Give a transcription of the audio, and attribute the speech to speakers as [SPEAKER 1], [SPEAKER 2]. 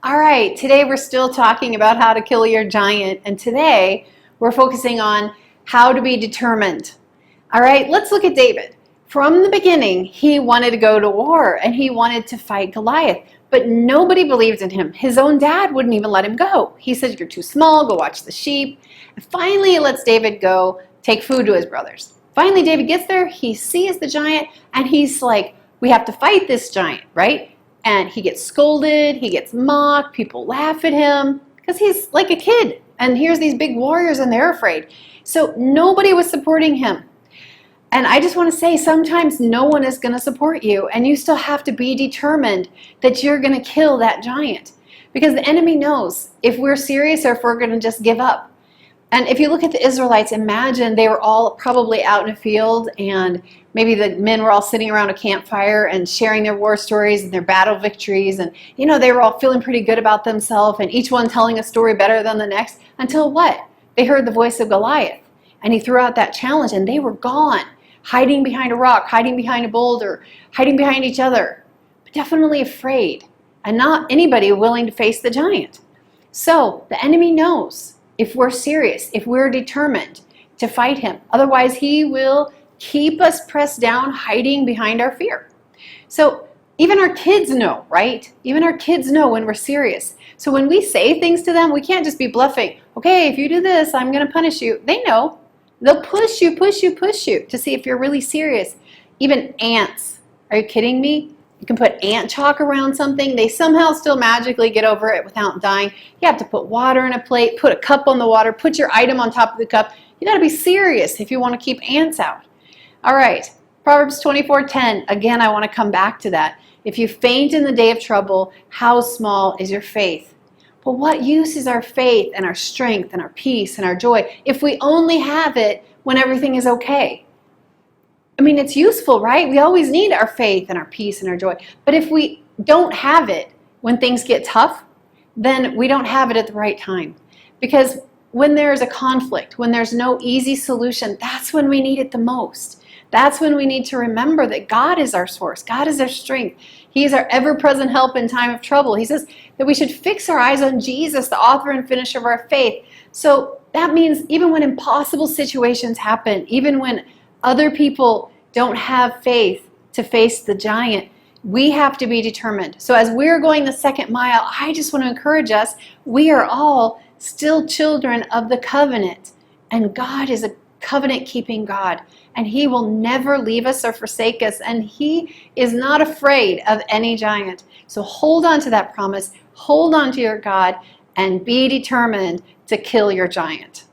[SPEAKER 1] All right, today we're still talking about how to kill your giant, and today we're focusing on how to be determined. All right, let's look at David. From the beginning, he wanted to go to war and he wanted to fight Goliath, but nobody believed in him. His own dad wouldn't even let him go. He said, "You're too small, go watch the sheep." And finally, he lets David go take food to his brothers. Finally, David gets there, he sees the giant, and he's like, "We have to fight this giant," right? And he gets scolded, he gets mocked, people laugh at him because he's like a kid. And here's these big warriors and they're afraid. So nobody was supporting him. And I just want to say, sometimes no one is going to support you, and you still have to be determined that you're going to kill that giant. Because the enemy knows if we're serious or if we're going to just give up. And if you look at the Israelites, imagine they were all probably out in a field, and maybe the men were all sitting around a campfire and sharing their war stories and their battle victories. And, they were all feeling pretty good about themselves, and each one telling a story better than the next, until what? They heard the voice of Goliath, and he threw out that challenge, and they were gone, hiding behind a rock, hiding behind a boulder, hiding behind each other, but definitely afraid, and not anybody willing to face the giant. So the enemy knows if we're serious, if we're determined to fight him. Otherwise, he will keep us pressed down, hiding behind our fear. So even our kids know, right? Even our kids know when we're serious. So when we say things to them, we can't just be bluffing. "Okay, if you do this, I'm going to punish you." They know. They'll push you to see if you're really serious. Even ants. Are you kidding me? You can put ant chalk around something. They somehow still magically get over it without dying. You have to put water in a plate, put a cup on the water, put your item on top of the cup. You got to be serious if you want to keep ants out. All right, Proverbs 24:10. Again, I want to come back to that. "If you faint in the day of trouble, how small is your faith?" Well, what use is our faith and our strength and our peace and our joy if we only have it when everything is okay? I mean, it's useful, right? We always need our faith and our peace and our joy. But if we don't have it when things get tough, then we don't have it at the right time. Because when there's a conflict, when there's no easy solution, that's when we need it the most. That's when we need to remember that God is our source. God is our strength. He is our ever-present help in time of trouble. He says that we should fix our eyes on Jesus, the author and finisher of our faith. So that means even when impossible situations happen, even when other people don't have faith to face the giant, we have to be determined. So as we're going the second mile, I just want to encourage us, we are all still children of the covenant. And God is a covenant-keeping God. And He will never leave us or forsake us. And He is not afraid of any giant. So hold on to that promise. Hold on to your God and be determined to kill your giant.